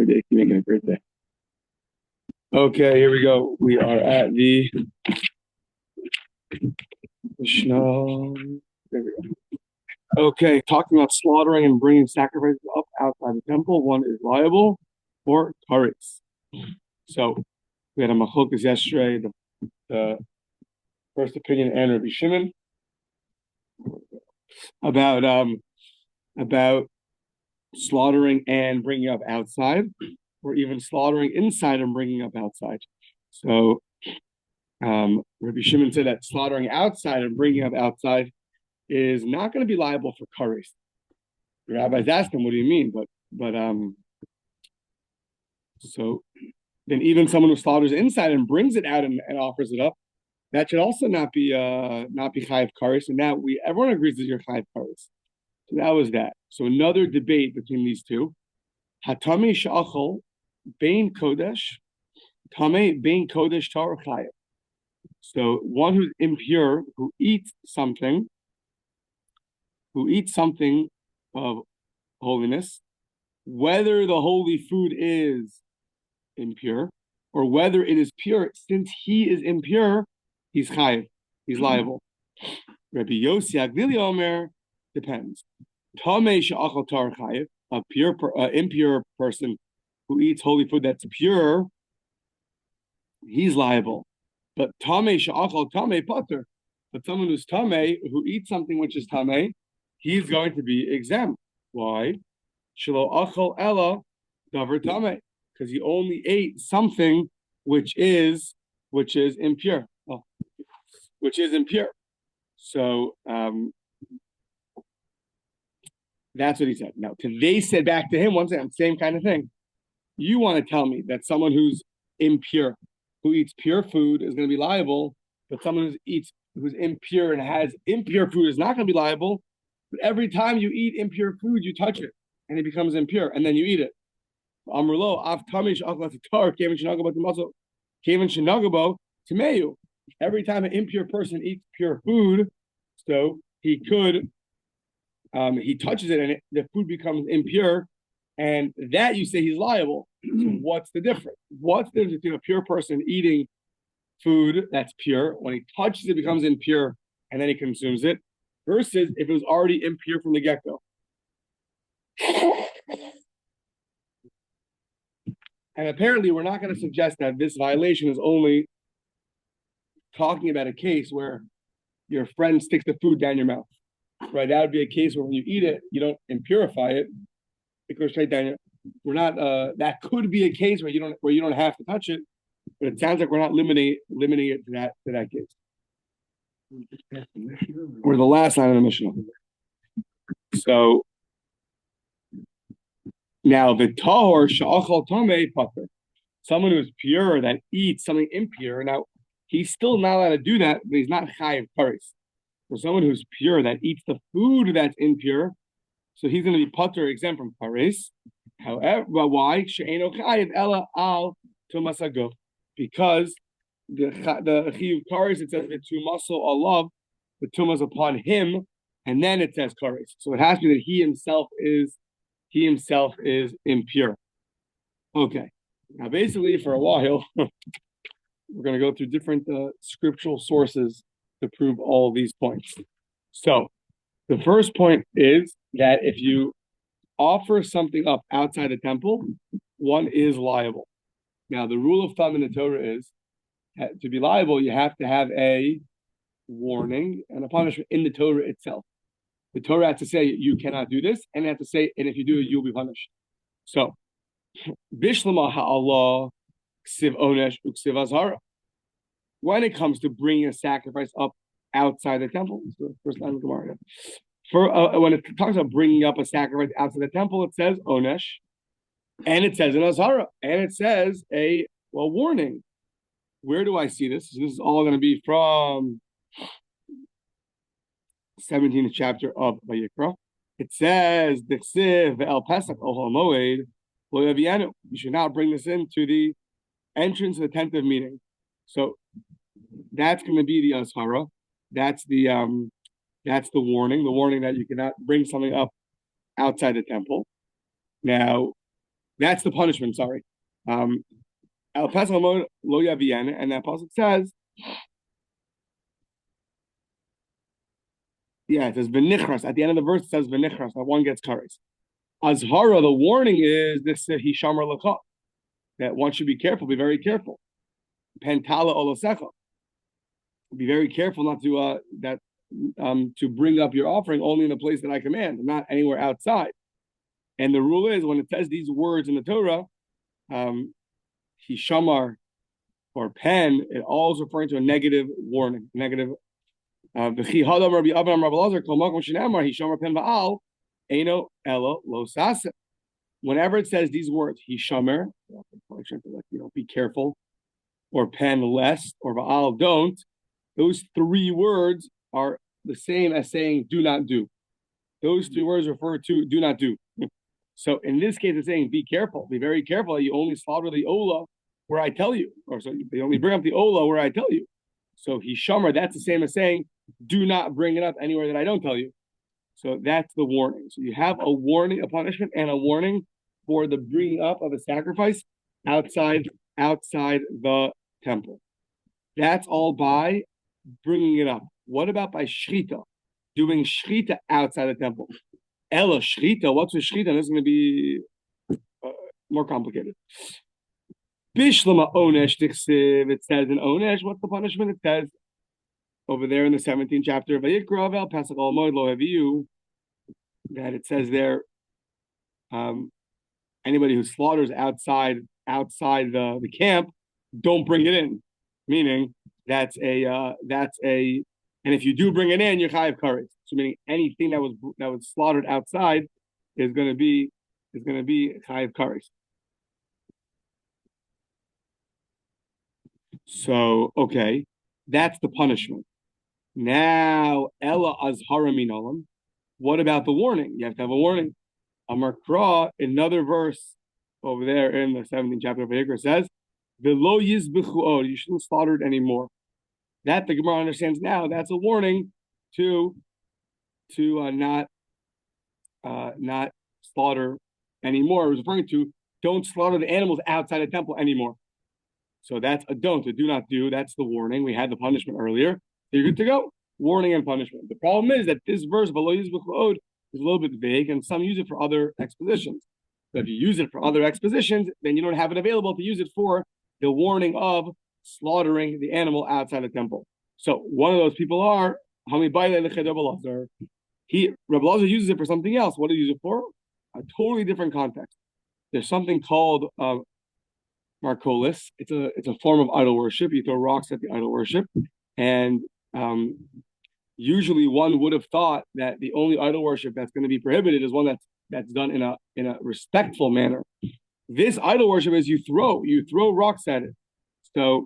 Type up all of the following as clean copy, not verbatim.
every day. Keep making a great day. Okay, here we go. We are at the Mishnah. There we go. Okay, talking about slaughtering and bringing sacrifices up outside the temple. One is liable for kares. So we had a machlokas yesterday, the first opinion and Rabbi Shimon about slaughtering and bringing up outside, or even slaughtering inside and bringing up outside. So Rabbi Shimon said that slaughtering outside and bringing up outside is not going to be liable for kares. The rabbis asked him, "What do you mean?" But so then even someone who slaughters inside and brings it out and offers it up, that should also not be chayav kares. And now everyone agrees that you're chayav kares. So that was that. So another debate between these two. Hatame sha'achol bein kodesh, tame bein kodesh tar chayav. So one who's impure, who eats something of holiness, whether the holy food is impure or whether it is pure, since he is impure, he's chayav, he's liable. Rabbi Yossi Aglili Omer, depends. Tamei she'achal tar chayav, impure person who eats holy food that's pure, he's liable. But tamei she'achal tamei pater. But someone who's tamei, who eats something which is tamei, he's going to be exempt. Why? Shelo achal ella davar tamei, because he only ate something which is impure. Oh, which is impure. So that's what he said. Now, they said back to him, once again, same kind of thing. You want to tell me that someone who's impure, who eats pure food, is going to be liable, but someone who's impure and has impure food is not going to be liable. But every time you eat impure food, you touch it, and it becomes impure, and then you eat it. Every time an impure person eats pure food, so he touches it and the food becomes impure, and that you say he's liable. So what's the difference? What's the difference between a pure person eating food that's pure, when he touches it becomes impure, and then he consumes it, versus if it was already impure from the get-go? And apparently we're not going to suggest that this violation is only talking about a case where your friend sticks the food down your mouth. Right, that would be a case where when you eat it, you don't impurify it; it goes straight down. We're not. That could be a case where you don't have to touch it, but it sounds like we're not limiting it to that case. We're the last line of the Mishnah. So now the tahor sha'achal tamei pater, someone who's pure that eats something impure. Now he's still not allowed to do that, but he's not chayav kares. For someone who's pure that eats the food that's impure, so he's going to be pater, exempt from kares. However, why? She'eino chayav ela al tumas haguf, because the chiyuv kares, it says v'tumaso alav, the tumas upon him, and then it says kares. So it has to be that he himself is impure. Okay. Now, basically, for a while, we're going to go through different scriptural sources to prove all these points. So the first point is that if you offer something up outside the temple, one is liable. Now, the rule of thumb in the Torah is that to be liable, you have to have a warning and a punishment in the Torah itself. The Torah has to say you cannot do this, and it has to say, and if you do it, you'll be punished. So, Bishlama ha'Allah ksiv onesh uksiv azhara. When it comes to bringing a sacrifice up outside the temple, it's the first line of the Gemara. When it talks about bringing up a sacrifice outside the temple, it says onesh, and it says an azhara, and it says a warning. Where do I see this? So this is all going to be from 17th chapter of Vayikra. It says "Dichsiv el Pesach ohel moed lo yavienu." You should not bring this into the entrance of the tent of meeting. So that's going to be the ashara. That's the warning. The warning that you cannot bring something up outside the temple. Now, That's the punishment. Sorry. El Pesach lo Yavien, and that pasuk says, yeah, it says v'nichras. At the end of the verse, it says v'nichras. That one gets kares. Azhara, the warning is this hishamar lecha, that one should be careful. Be very careful. Pentala olosecha. Be very careful not to to bring up your offering only in the place that I command, not anywhere outside. And the rule is when it says these words in the Torah, hishamar or pen, it all is referring to a negative warning, negative. Whenever it says these words, hishamer, be careful, or pen less, or ba'al don't, those three words are the same as saying do not do. Those three words refer to do not do. So in this case, it's saying be careful, be very careful. You only slaughter the ola where I tell you, or so they only bring up the ola where I tell you. So hishamar, that's the same as saying do not bring it up anywhere that I don't tell you. So that's the warning. So you have a warning, a punishment, and a warning for the bringing up of a sacrifice outside the temple. That's all by bringing it up. What about by shrita? Doing shrita outside the temple. Ella shrita. What's a shrita? This is going to be more complicated. Bishlama onesh tichsiv. It says in onesh. What's the punishment? It says over there in the 17th chapter of Vayikra vel Pesach al Moed lo haviu, that it says there, anybody who slaughters outside the camp, don't bring it in. Meaning that's a and if you do bring it in, you're chayav kares. So meaning anything that was slaughtered outside is going to be chayav kares. So okay, that's the punishment. Now ella azhara min olam. What about the warning? You have to have a warning. Amar Kra, another verse over there in the 17th chapter of Vayikra says, "V'lo yizbechu od." You shouldn't slaughter it anymore. That the Gemara understands now. That's a warning to not slaughter anymore. It was referring to don't slaughter the animals outside the temple anymore. So that's a don't, a do not do. That's the warning. We had the punishment earlier. So you're good to go. Warning and punishment. The problem is that this verse v'lo yizbechu od is a little bit vague, and some use it for other expositions. So if you use it for other expositions, then you don't have it available to use it for the warning of slaughtering the animal outside the temple. So one of those people are Rabbi Gleizer. Rabbi Gleizer uses it for something else. What do you use it for? A totally different context. There's something called markolis. It's a form of idol worship. You throw rocks at the idol worship, and usually one would have thought that the only idol worship that's going to be prohibited is one that's done in a respectful manner. This idol worship is you throw rocks at it. So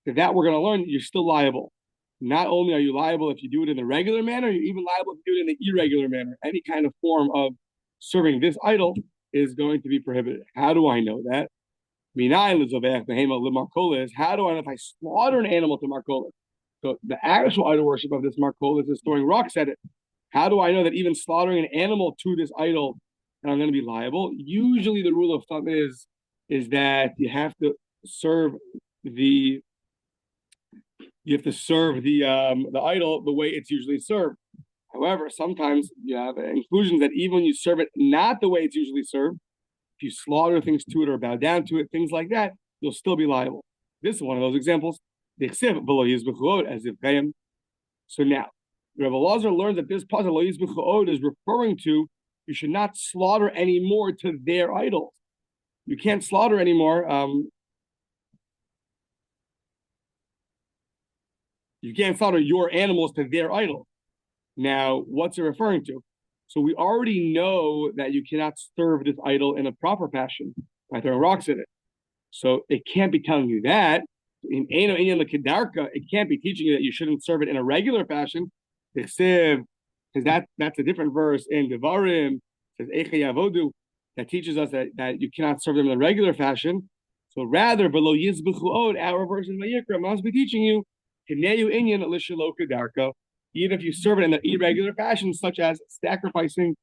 that we're going to learn, you're still liable. Not only are you liable if you do it in the regular manner, you're even liable if you do it in the irregular manner. Any kind of form of serving this idol is going to be prohibited. How do I know that? How do I know if I slaughter an animal to markolis? So the actual idol worship of this markolis is throwing rocks at it. How do I know that even slaughtering an animal to this idol, and I'm going to be liable? Usually the rule of thumb is that you have to serve the idol the way it's usually served. However, sometimes you have inclusions that even when you serve it not the way it's usually served, if you slaughter things to it or bow down to it, things like that, you'll still be liable. This is one of those examples. As zbchim. So now, Rabbi Gleizer learns that this pasuk lo yizbechu od is referring to you should not slaughter anymore to their idols. You can't slaughter anymore. You can't slaughter your animals to their idols. Now, what's it referring to? So we already know that you cannot serve this idol in a proper fashion by throwing rocks at it. So it can't be telling you that. In Eino Inyan L'Kedarka, it can't be teaching you that you shouldn't serve it in a regular fashion. Because that's a different verse in Devarim. It says Eicha Yavodu, that teaches us that you cannot serve them in a regular fashion. So rather, below Yizbechu Od, our verse in Vayikra must be teaching you Hineu Inyan L'Shelo Kedarka, even if you serve it in an irregular fashion, such as sacrificing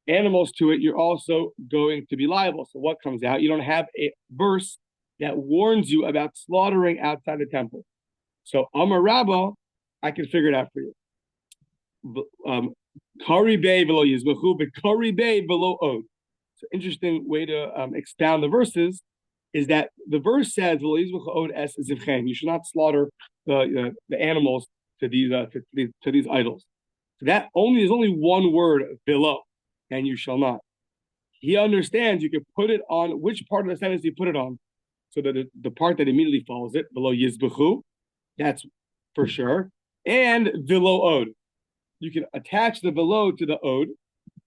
animals to it, you're also going to be liable. So what comes out? You don't have a verse that warns you about slaughtering outside the temple. So Amar Rabba, I can figure it out for you. Kari Bay below Yizbachu, but Kari Bay below Od. So interesting way to expound the verses is that the verse says you should not slaughter the animals to these idols. So that is only one word below, and you shall not. He understands you could put it on which part of the sentence you put it on. So that the part that immediately follows it below Yizbachu, that's for sure, and below Od. You can attach the below to the Od,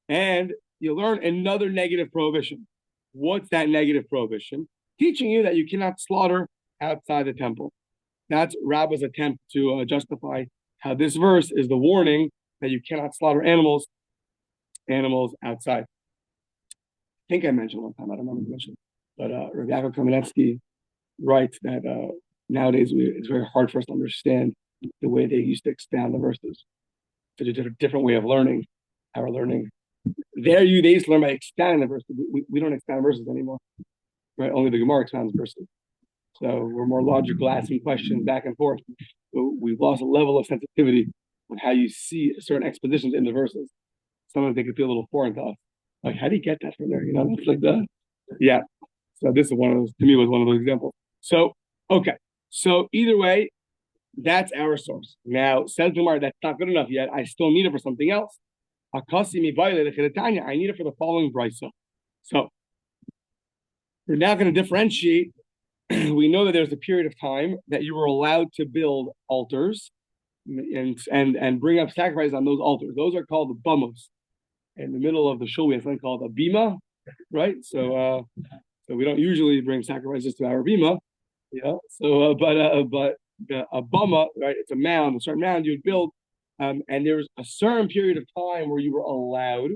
and you learn another negative prohibition. What's that negative prohibition? Teaching you that you cannot slaughter outside the temple. That's Rabba's attempt to justify how this verse is the warning that you cannot slaughter animals outside. I think I mentioned one time, I don't remember to mention, but Rabbi Yaakov Kamenetsky writes that nowadays it's very hard for us to understand the way they used to expound the verses. So there's a different way of learning our learning. They used to learn by expounding the verses. We don't expound verses anymore, right? Only the Gemara expounds verses. So we're more logical, asking questions back and forth. So we've lost a level of sensitivity on how you see certain expositions in the verses. Sometimes they could feel a little foreign to us. Like, how do you get that from there? It's like that. Yeah. So this is one of those, to me, was one of those examples. So, okay. So either way, that's our source. Now, says the Gemara, that's not good enough yet. I still need it for something else. I need it for the following brisa. So we're now going to differentiate. We know that there's a period of time that you were allowed to build altars and bring up sacrifices on those altars. Those are called the bamos. In the middle of the shul, we have something called a bima, right? So we don't usually bring sacrifices to our bima, but a bama, right? It's a mound, a certain mound you'd build, and there's a certain period of time where you were allowed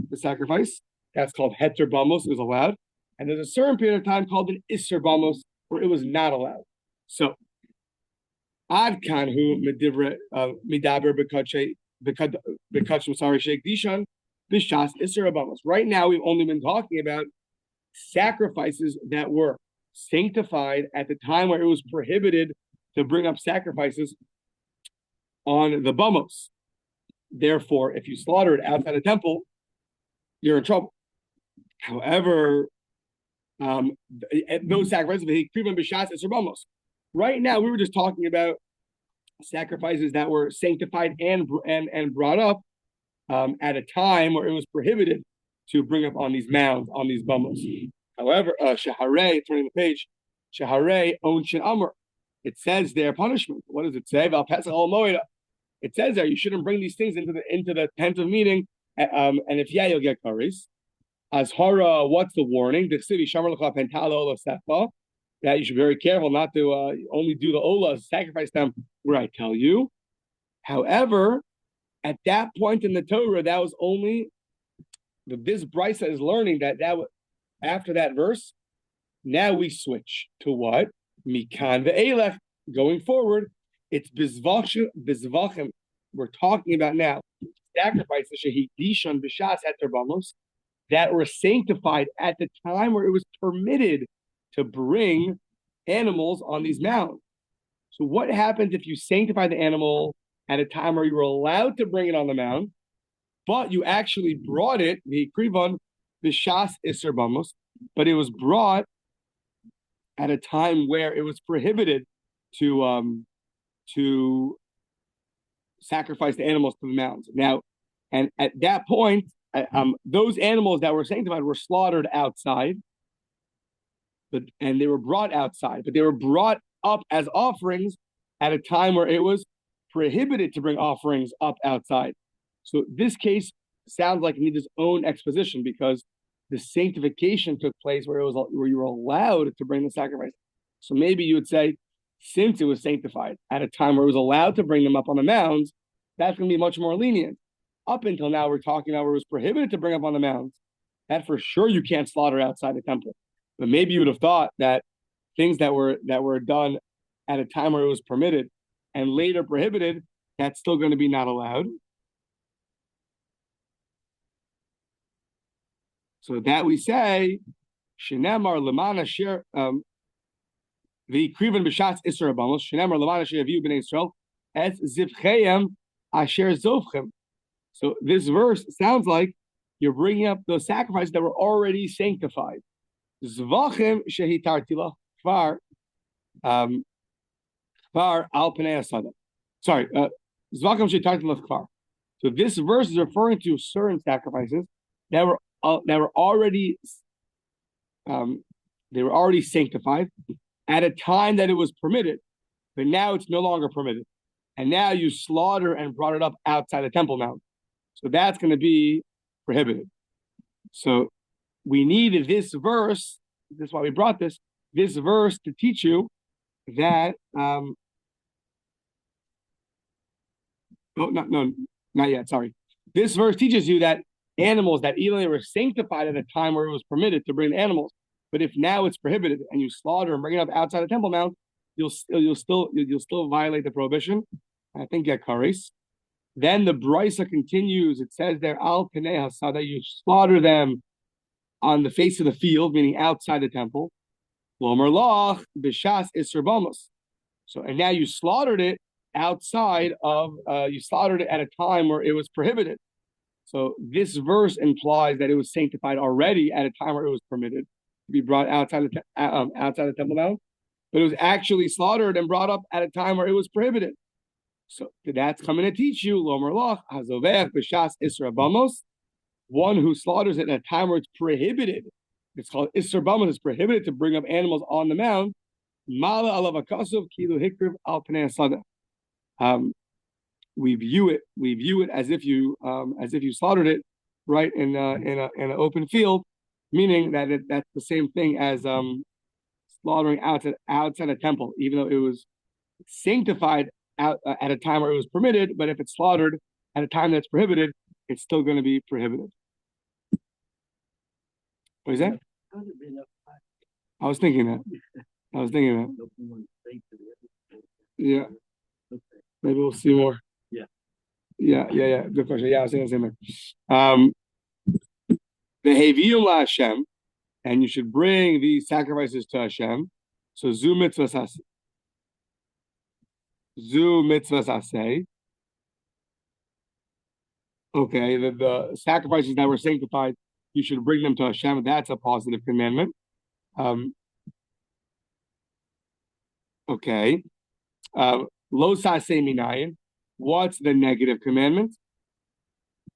to sacrifice. That's called heter bamos. It was allowed, and there's a certain period of time called an isser bamos where it was not allowed. So, ad kanhu midaber bekachim sorry sheikh dishan bishas isser bamos. Right now, we've only been talking about sacrifices that were sanctified at the time where it was prohibited to bring up sacrifices on the bamos. Therefore, if you slaughter it outside the temple, you're in trouble. However, those sacrifices, right now, we were just talking about sacrifices that were sanctified and brought up at a time where it was prohibited to bring up on these mounds, on these bamos. However, Shaharei, turning the page, Shaharei Onshin Amr. It says their punishment. What does it say? It says there you shouldn't bring these things into the tent of meeting, and if you'll get kares. Azhara, what's the warning? The city that you should be very careful not to only do the olas, sacrifice them where I tell you. However, at that point in the Torah, that was only this brisa is learning that after that verse, now we switch to what? Mikan ve'elech. Going forward, it's bizvachim. We're talking about now sacrifices shehidishan b'shas heter bamos that were sanctified at the time where it was permitted to bring animals on these mounds. So what happens if you sanctify the animal at a time where you were allowed to bring it on the mound, but you actually brought it, the krivan b'shas iser bamos, but it was brought at a time where it was prohibited to sacrifice the animals to the mounds. Now, and at that point, those animals that were sanctified were slaughtered outside, and they were brought outside, but they were brought up as offerings at a time where it was prohibited to bring offerings up outside. So this case sounds like it needs its own exposition because the sanctification took place where you were allowed to bring the sacrifice. So maybe you would say, since it was sanctified at a time where it was allowed to bring them up on the mounds, that's going to be much more lenient. Up until now, we're talking about where it was prohibited to bring up on the mounds. That for sure you can't slaughter outside the temple. But maybe you would have thought that things that were done at a time where it was permitted and later prohibited, that's still going to be not allowed. So that we say, Shenemar Lemana Shir the Krivan B'Shatz Isra Bamos, Shenemar Lemana Shir Aviu B'nei Yisrael, Et Zivcheim Asher Zovchim. So this verse sounds like you're bringing up those sacrifices that were already sanctified. Zbachim shehitartila kvar al pnei asada. Sorry, zbachim shehitartila kvar. So this verse is referring to certain sacrifices that were already sanctified at a time that it was permitted, but now it's no longer permitted, and now you slaughter and brought it up outside the temple mount. So that's going to be prohibited. So we need this verse. This is why we brought this verse to teach you that. Not yet. Sorry. This verse teaches you that animals that even they were sanctified at a time where it was permitted to bring animals, but if now it's prohibited and you slaughter and bring it up outside the temple mount, you'll still violate the prohibition. I think get kares. Then the brisa continues. It says there al pnei hasada, you slaughter them on the face of the field, meaning outside the temple. Lomer loch b'shas isser bamos. So and now you slaughtered it outside of you slaughtered it at a time where it was prohibited. So this verse implies that it was sanctified already at a time where it was permitted to be brought outside the temple mount, but it was actually slaughtered and brought up at a time where it was prohibited. So that's coming to teach you, Lomer Loch, Hazovech B'Shas Isra Bamos, one who slaughters it at a time where it's prohibited. It's called Isra Bamos, it's prohibited to bring up animals on the mount. Mala Alav Akasov, Kilu Hikriv Al Pnei Asada. We view it as if you slaughtered it right in an open field, meaning that that's the same thing as slaughtering outside a temple, even though it was sanctified at a time where it was permitted, but if it's slaughtered at a time that's prohibited, it's still going to be prohibited. What is that? I was thinking that. Yeah. Maybe we'll see more. Yeah. Good question. Yeah, I was saying the same thing. The Hevium La Hashem, and you should bring these sacrifices to Hashem. So Zu mitzvahs asay. Okay, the sacrifices that were sanctified, you should bring them to Hashem. That's a positive commandment. Okay. Lo saseh minayin. What's the negative commandment?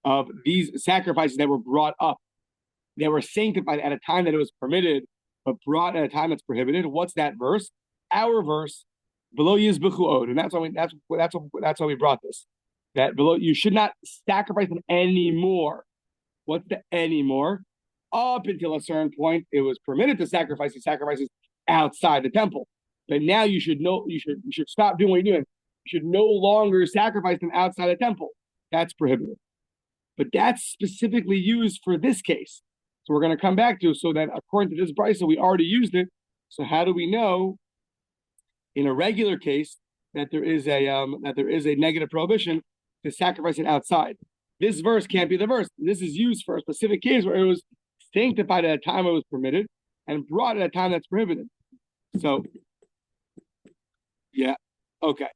Of these sacrifices that were brought up, they were sanctified at a time that it was permitted, but brought at a time that's prohibited. What's that verse? Our verse. Below yizbechu od, and that's why we brought this. That below you should not sacrifice them anymore. What's the anymore? Up until a certain point, it was permitted to sacrifice these sacrifices outside the temple, but now you should stop doing what you're doing. You should no longer sacrifice them outside the temple. That's prohibited. But that's specifically used for this case. So we're going to come back to so that according to this brisa, we already used it. So how do we know? In a regular case, that there is a negative prohibition to sacrifice it outside. This verse can't be the verse. This is used for a specific case where it was sanctified at a time it was permitted and brought at a time that's prohibited. So, yeah, okay.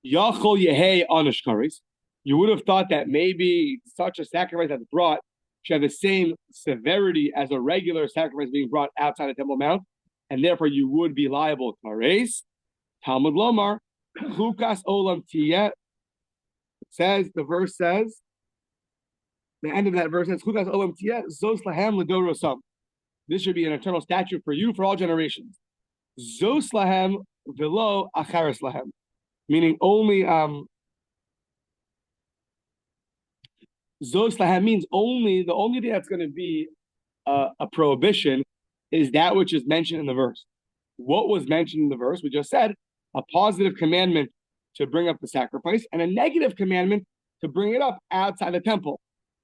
Yachol yehei anish kares. You would have thought that maybe such a sacrifice that's brought should have the same severity as a regular sacrifice being brought outside the temple mount, and therefore you would be liable kares. Talmud Lomar, Chukas Olam Tiyeh. The verse says, the end of that verse says, Chukas Olam Tiyeh, Zos Lahem L'Dorosam. This should be an eternal statute for you for all generations. Zos Lahem Velo Acharis Lahem. Meaning only, Zos Lahem means the only thing that's going to be a prohibition is that which is mentioned in the verse. What was mentioned in the verse? We just said a positive commandment to bring up the sacrifice and a negative commandment to bring it up outside the temple.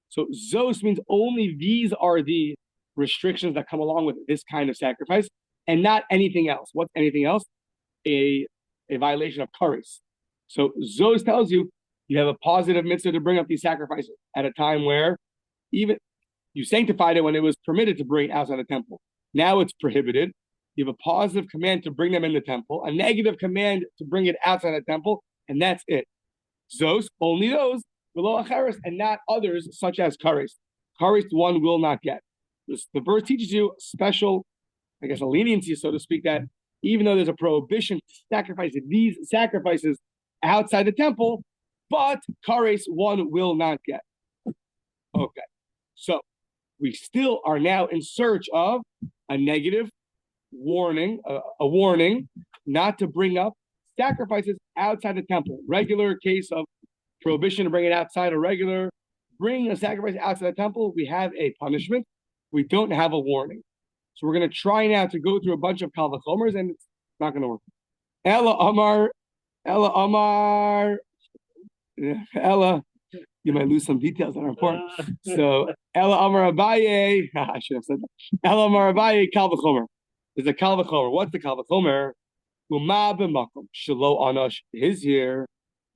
So Zos means only these are the restrictions that come along with this kind of sacrifice and not anything else. What's anything else? A violation of kares. So Zos tells you you have a positive mitzvah to bring up these sacrifices at a time where even You sanctified it when it was permitted to bring outside the temple. Now it's prohibited. You have a positive command to bring them in the temple, a negative command to bring it outside the temple, and that's it. Zos, only those, below acheres, and not others, such as kares. Kares one will not get. The verse teaches you special, I guess, a leniency, so to speak, that even though there's a prohibition to sacrifice these sacrifices outside the temple, but kares one will not get. Okay, so we still are now in search of a negative warning, a warning not to bring up sacrifices outside the temple. Regular case of prohibition to bring it outside, a regular bring a sacrifice outside the temple, we have a punishment. We don't have a warning. So we're going to try now to go through a bunch of kal v'chomers, and it's not going to work. Ella Amar, you might lose some details that are important. So Ella Amar Abaye, I should have said that. Ella Amar Abaye, kal v'chomer. There's a kal v'chomer. What's the kal v'chomer? Uma b'makom shelo anash hizir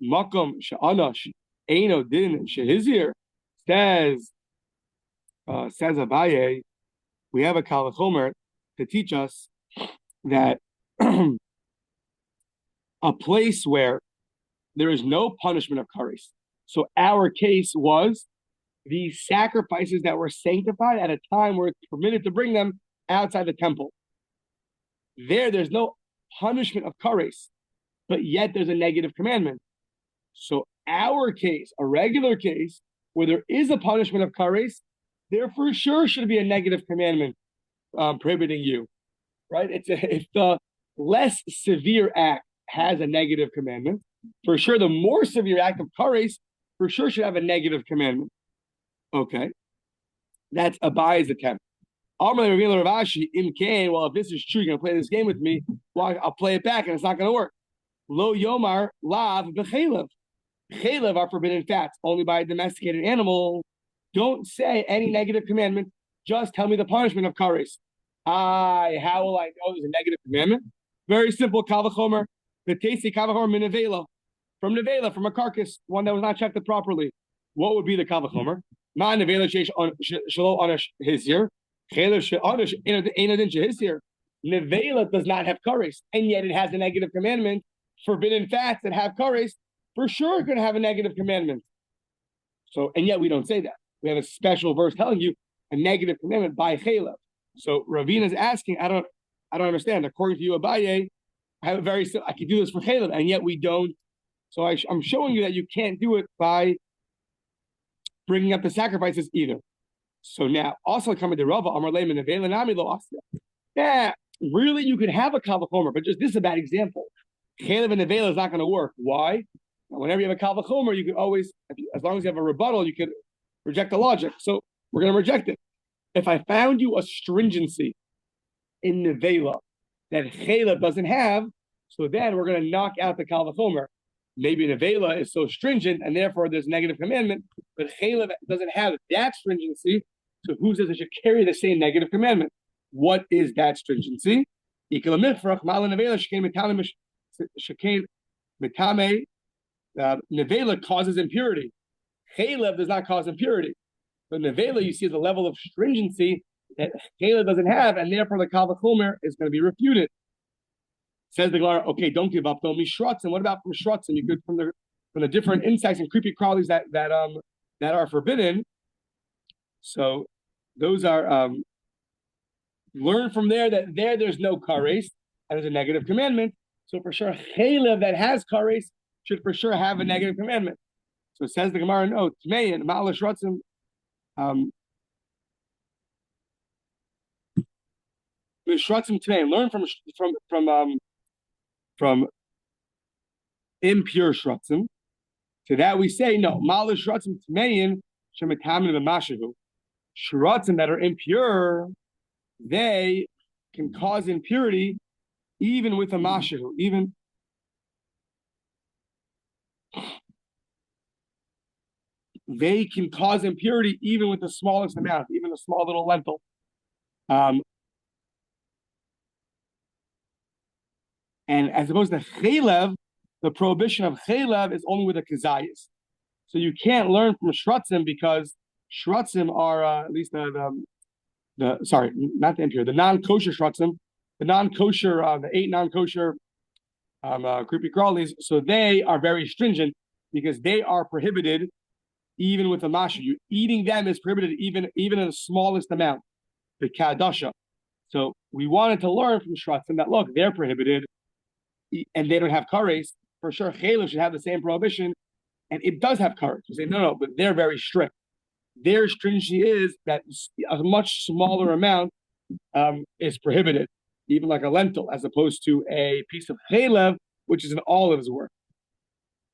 makom she'anash eino din shehizir. Says Abaye, we have a kal v'chomer to teach us that a place where there is no punishment of kares. So our case was the sacrifices that were sanctified at a time where it's permitted to bring them outside the temple. There's no punishment of kares, but yet there's a negative commandment. So our case, a regular case, where there is a punishment of kares, there for sure should be a negative commandment prohibiting you, right? If the less severe act has a negative commandment, for sure the more severe act of kares for sure should have a negative commandment. Okay, that's Abaye's attempt. Well, if this is true, you're going to play this game with me, well, I'll play it back and it's not going to work. Lo yomar lav b'chelev. Chelev are forbidden fats, only by a domesticated animal. Don't say any negative commandment. Just tell me the punishment of kares. How will I know there's a negative commandment? Very simple. Kal v'chomer. V'teisi kal v'chomer min nevela. From nevela, from a carcass, one that was not checked properly. What would be the kal v'chomer? Ma nevela shelo anash hizir. Chelev she'anash eino din shehizir. Nevela does not have kares, and yet it has a negative commandment. Forbidden fats that have kares for sure going to have a negative commandment. So, and yet we don't say that. We have a special verse telling you a negative commandment by chelev. So Ravina is asking, I don't understand. According to you, Abaye, I can do this for chelev, and yet we don't. So I'm showing you that you can't do it by bringing up the sacrifices either. So now, also coming to Rava, Amar Leiman Nevela Nami Lo Asya. Yeah, really, you could have a kal v'chomer, but just this is a bad example. Chelev and nevela is not going to work. Why? Whenever you have a kal v'chomer, you could always, as long as you have a rebuttal, you could reject the logic. So we're going to reject it. If I found you a stringency in nevela that chelev doesn't have, so then we're going to knock out the kal v'chomer. Maybe nevela is so stringent, and therefore there's negative commandment, but chelev doesn't have that stringency, so who says it should carry the same negative commandment? What is that stringency? Nevela causes impurity. Chelev does not cause impurity. But nevela, you see the level of stringency that chelev doesn't have, and therefore the kal v'chomer is going to be refuted. Says the Gemara, okay, don't give up. Don't be shrutzen. What about from shrutzen? You could from the different insects and creepy crawlies that are forbidden. So those are learn from there that there's no kares and there's a negative commandment. So for sure, chelev that has kares should for sure have a negative commandment. So it says the Gemara, no, tmei and ma'al shrutzim. Shrutzim tmei. Learn from impure shrutzim. To that we say no. Ma'al shrutzim tmein shemetamin v'mashahu. Shrutzim that are impure, they can cause impurity even with a mashahu. Even they can cause impurity even with the smallest amount, even a small little lentil. And as opposed to chelev, the prohibition of chelev is only with a kazayas. So you can't learn from shrutzim because shratzim are at least the sorry, not the impure, the non-kosher shratzim, the non-kosher, the 8 non-kosher creepy crawlies. So they are very stringent because they are prohibited even with a masha. You eating them is prohibited even in the smallest amount, the kadasha. So we wanted to learn from shratzim that look, they're prohibited and they don't have kares. For sure, chaylev should have the same prohibition, and it does have kares. We say no, but they're very strict. Their stringency is that a much smaller amount is prohibited, even like a lentil, as opposed to a piece of chaylev, which is an olive's worth.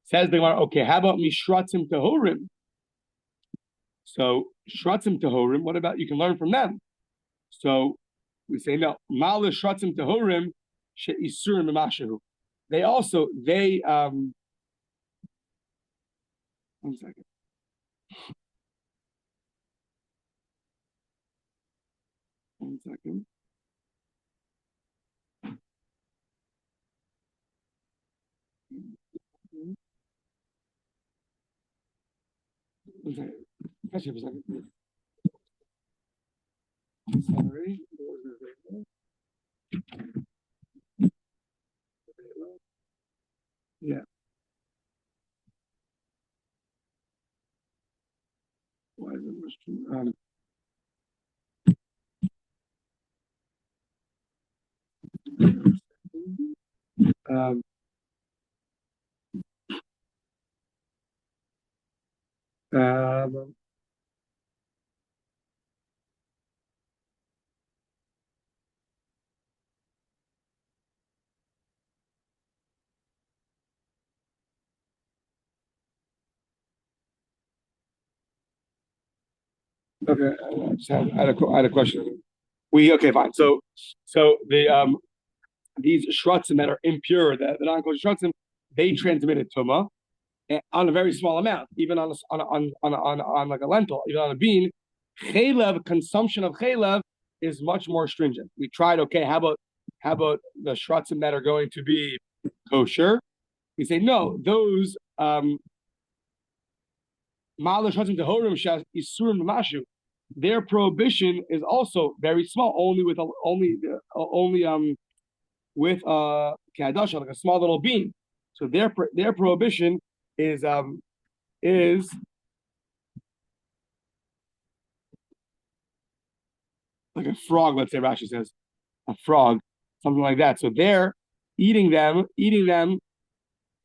Says the Gemara, okay, how about mishratzim tahorim? So shratzim tahorim, what about, you can learn from them. So we say no, ma'ala shratzim tahorim she'isurim b'mashahu. They 1 second. One second. Actually, for a second. Sorry. Yeah. Why is it okay, I had a question. Okay, fine. So the these shratzim that are impure, the non-kosher shratzim, they transmitted tuma on a very small amount, even on like a lentil, even on a bean. Chaylev, consumption of chaylev is much more stringent. We tried. Okay, how about the shratzim that are going to be kosher? We say no. Those their prohibition is also very small, only with kadasha, like a small little bean. So their prohibition is like a frog. Let's say Rashi says a frog, something like that. So they're eating them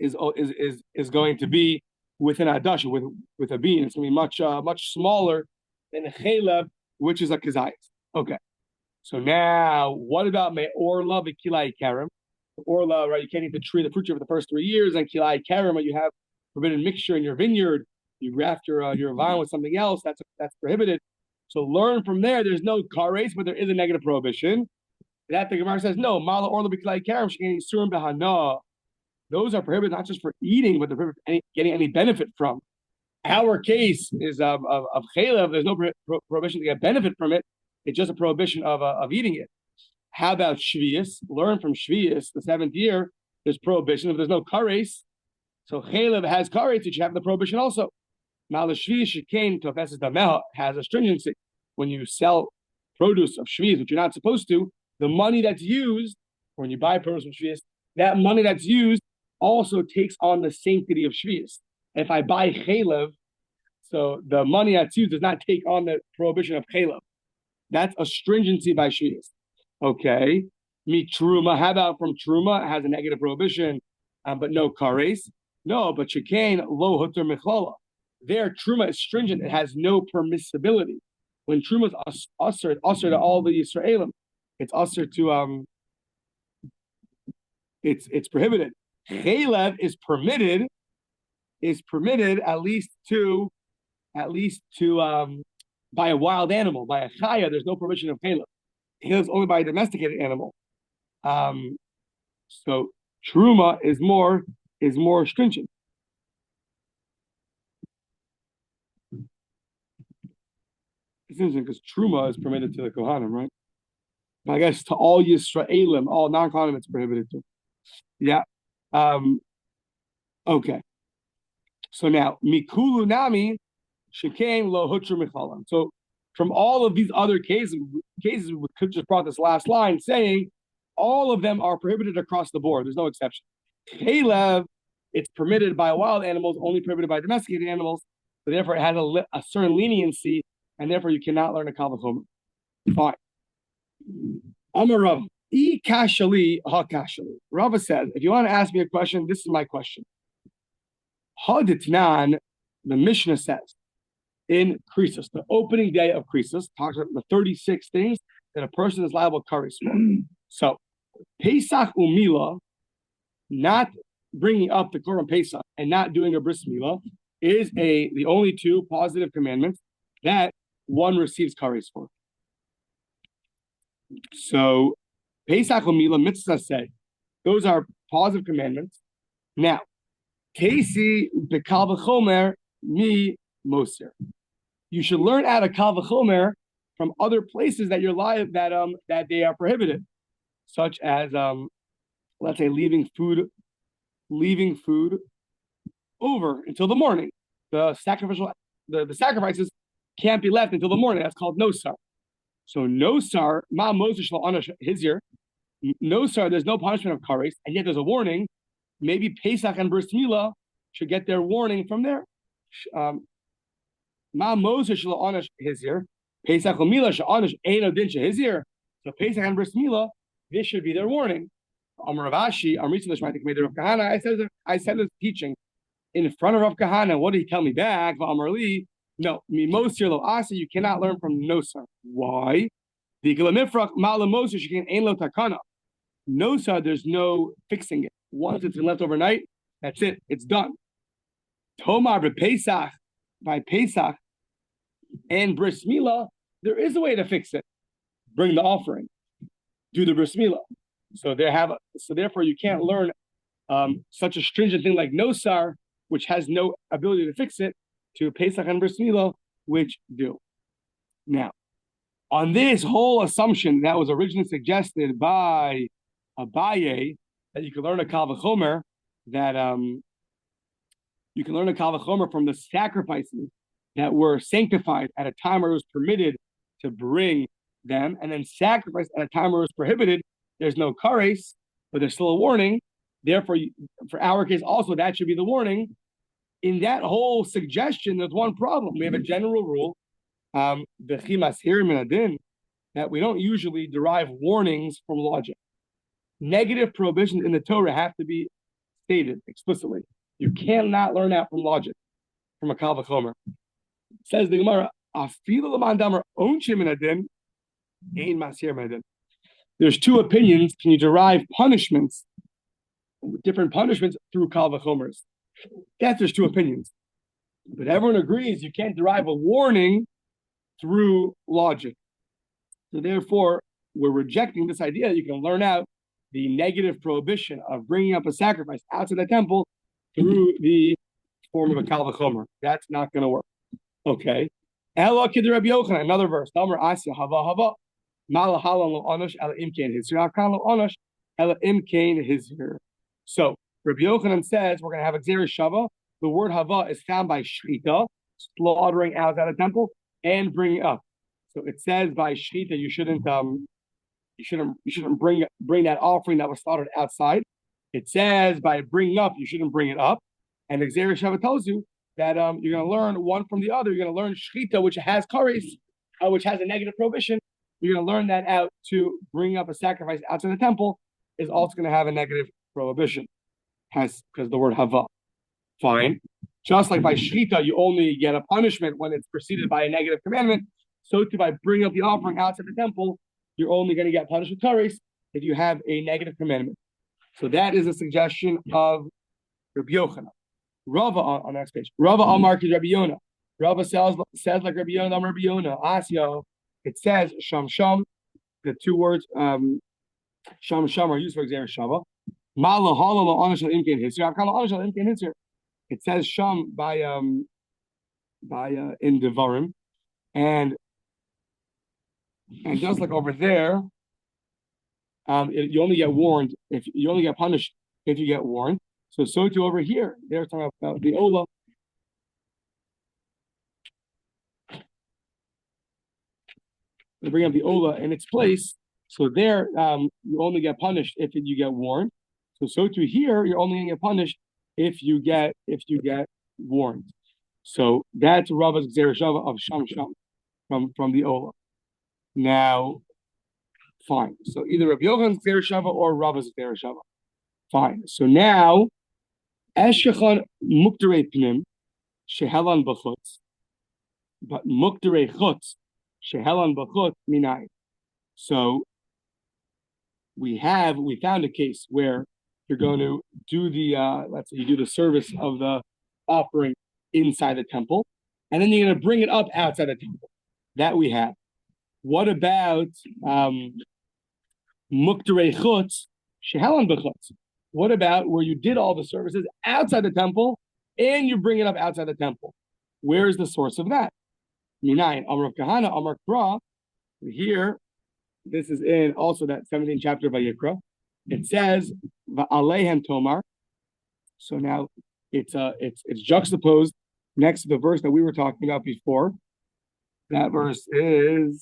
is going to be with an adasha, with a bean. It's going to be much smaller than a chaylev, which is a kazayis. Okay. So now, what about me orla v'kilai karim? Orla, right? You can't eat the fruit tree for the first 3 years, and kilai karim, you have forbidden mixture in your vineyard. You graft your vine with something else. That's prohibited. So learn from there. There's no kares, but there is a negative prohibition. That the Gemara says no. Mala orla v'kilai karim shekani surim behana. Those are prohibited not just for eating, but they're prohibited getting any benefit from. Our case is of chaylev. There's no prohibition to get benefit from it. It's just a prohibition of eating it. How about shvius? Learn from shvius, the 7th year. There's prohibition. If there's no kares, so chaylev has kares, it should have the prohibition also. Now the shvius shekain tofeses dameh has a stringency. When you sell produce of shvius, which you're not supposed to, the money that's used, or when you buy produce from shvius, that money that's used also takes on the sanctity of shvius. If I buy chaylev, so the money that's used does not take on the prohibition of chaylev. That's a stringency by shvius. Okay. Mi truma. How about from truma? It has a negative prohibition, but no kares. No, but shekain lo huter michlala. There, truma is stringent. It has no permissibility. When truma is usher, it's usher to all the Yisraelim. It's usher to it's prohibited. Chaylev is permitted at least to by a wild animal. By a chaya, there's no permission of chaylev. He lives only by a domesticated animal. So truma is more stringent. It's interesting because truma is permitted to the kohanim, right? But I guess to all Yisraelim, all non-kohanim, it's prohibited to. Yeah. Okay. So now mikulu nami. Shekain lo hutru michalam. So from all of these other cases, we could just brought this last line saying all of them are prohibited across the board. There's no exception. Chelev, it's permitted by wild animals, only prohibited by domesticated animals. So therefore, it has a certain leniency, and therefore you cannot learn a kal v'chomer. Fine. Amar Rav, I kashali ha kashali. Rava says, if you want to ask me a question, this is my question. Haditnan, the Mishnah says, in Krisus, the opening day of Krisus, talks about the 36 things that a person is liable to kares for. So, Pesach umila, not bringing up the Korban Pesach and not doing a bris milah, is the only two positive commandments that one receives kares for. So, Pesach umila mitzvah say, those are positive commandments. Now, Kesi the kal v'chomer mi moser. You should learn out of kal v'chomer from other places that you're live that they are prohibited, such as let's say leaving food over until the morning. The sacrifices can't be left until the morning. That's called nosar. So nosar ma moser shlo anash hizir. Nosar, there's no punishment of kares, and yet there's a warning. Maybe Pesach and Bris Milah should get their warning from there. Ma Moses shall onish hizir. Pesach Milah shall onish ein odin hizir. So Pesach and Bris Milah, this should be their warning. Amar Rav Ashi, Amritz Lishmaitik made Rav Kahana. I said this teaching in front of Rav Kahana. What did he tell me back? Amar Li, no, mi Mosir lo Asa. You cannot learn from Nosar. Why? The Galamifrak Ma'ala Moses you can ein lo takana. Nosar, there's no fixing it. Once it's been left overnight, that's it. It's done. Tomar by Pesach and Bris Milah, there is a way to fix it. Bring the offering. Do the Bris Milah. So therefore you can't learn such a stringent thing like Nosar, which has no ability to fix it, to Pesach and Bris Milah, which do. Now, on this whole assumption that was originally suggested by Abaye, that you can learn a kal v'chomer, that you can learn a kal v'chomer from the sacrifices that were sanctified at a time where it was permitted to bring them, and then sacrifice at a time where it was prohibited. There's no kares, but there's still a warning. Therefore, for our case also, that should be the warning. In that whole suggestion, there's one problem. We have a general rule, that we don't usually derive warnings from logic. Negative prohibitions in the Torah have to be stated explicitly. You cannot learn that from logic, from a kal v'chomer. Says the Gemara, there's two opinions. Can you derive punishments, different punishments, through kal v'chomers? There's two opinions. But everyone agrees you can't derive a warning through logic. So therefore, we're rejecting this idea that you can learn out the negative prohibition of bringing up a sacrifice outside the temple through the form of a kal v'chomer. That's not going to work. Okay. Ela kid Rabbi Yochanan, another verse. Namar Asya hava hava. Malahala lo onosh ela imkain hizir. Akan lo onosh ela imkain hizir. So Rabbi Yochanan says we're going to have a gzera shava. The word hava is found by shchita, slaughtering outside the temple, and bringing up. So it says by shchita you shouldn't bring that offering that was slaughtered outside. It says by bringing up, you shouldn't bring it up. And the Gzera Shava tells you that you're going to learn one from the other. You're going to learn shchita, which has kares, which has a negative prohibition. You're going to learn that out to bring up a sacrifice outside the temple is also going to have a negative prohibition, because the word hava. Fine. Just like by shchita, you only get a punishment when it's preceded by a negative commandment. So too, by bringing up the offering outside the temple, you're only going to get punished with kares if you have a negative commandment. So that is a suggestion of Rabbi Yochanan. Rava on the next page. Rava Amar ki Rabbi Yonah. Rava says like Rabbi Yonah, Rabbi Yonah. Asya. It says sham sham. The two words sham sham are used for Gzera Shava. Mala hala lo onish al imkein hisir. Akala onish al imkein hisir. It says sham by in Devarim, and just like over there, you only get warned if you only get punished if you get warned. So too over here, they're talking about the Ola. they bring up the Ola in its place. So there, you only get punished if you get warned. So too here, you're only going to get punished if you get warned. So that's Rava's Gzeira Shava of Sham from the Ola. Now, fine. So either Rabbi Yochanan's Gzeira Shava or Rava's Gzeira Shava. Fine. So now, Eshkechan Mukterei Pnim Shehelan B'chutz, but Mukterei Chutz Shehelan B'chutz Minai. So we found a case where you're going to do the let's say you do the service of the offering inside the temple, and then you're going to bring it up outside the temple. That we have. What about Mukterei Chutz Shehelan B'chutz? What about where you did all the services outside the temple and you bring it up outside the temple? Where is the source of that? Minayin Amar Kahana Amar Kra. Here, this is in also that 17th chapter of Vayikra. It says Va'alehem Tomar. So now it's juxtaposed next to the verse that we were talking about before. That verse it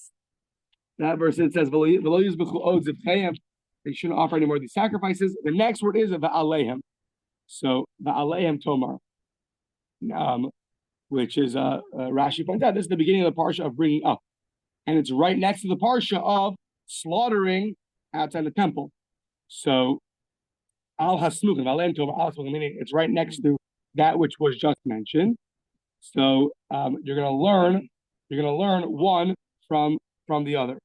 says V'lo yizbechu od zebchim. They shouldn't offer any more of these sacrifices. The next word is Va'alehem. So Va'alehem Tomar, which is Rashi points out. This is the beginning of the parsha of bringing up, and it's right next to the parsha of slaughtering outside the temple. So Al Hasmuchim, Va'alehem Tomar, Al Hasmuchim, meaning it's right next to that which was just mentioned. So you're going to learn one from the other.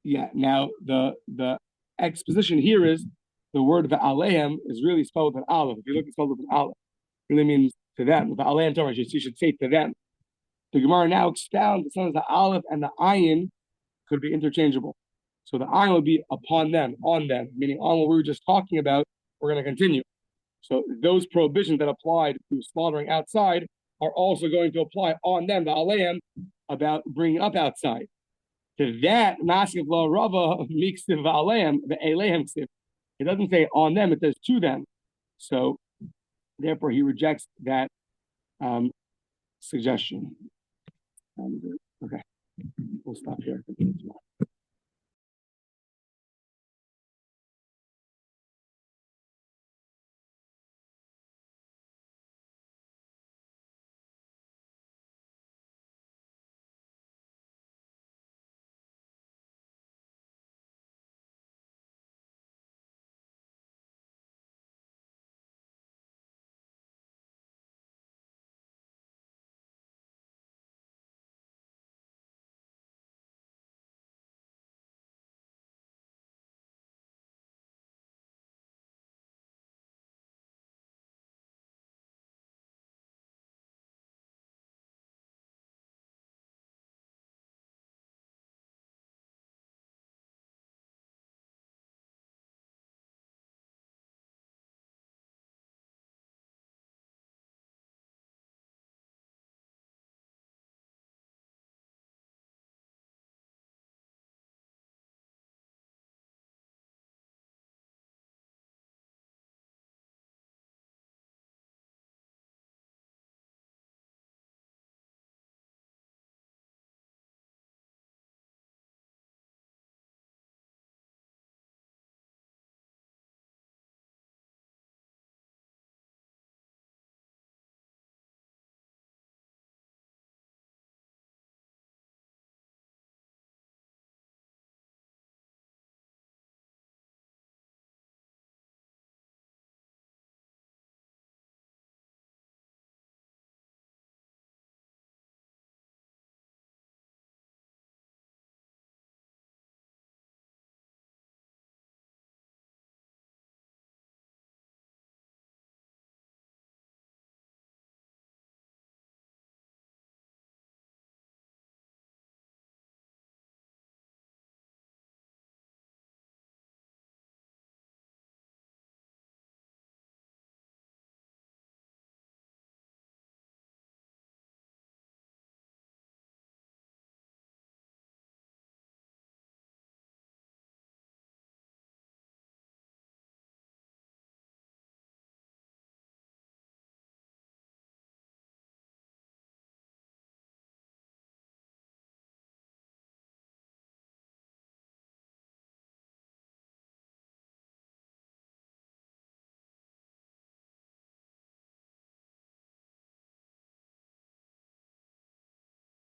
Yeah. Now the exposition here is the word Va'alehem is really spelled with an aleph. If you look, it's spelled with an aleph. It really means to them. Va'alehem Torah, you should say to them. The Gemara now expounds as long as the aleph and the ayin could be interchangeable. So the ayin would be upon them, on them, meaning on what we were just talking about. We're going to continue. So those prohibitions that applied to slaughtering outside are also going to apply on them, the aleim, about bringing up outside. To that, Maskef Lo Rava Miksev Va'aleim, the Elehem Ksiv. It doesn't say on them, it says to them. So therefore he rejects that suggestion. Okay, we'll stop here.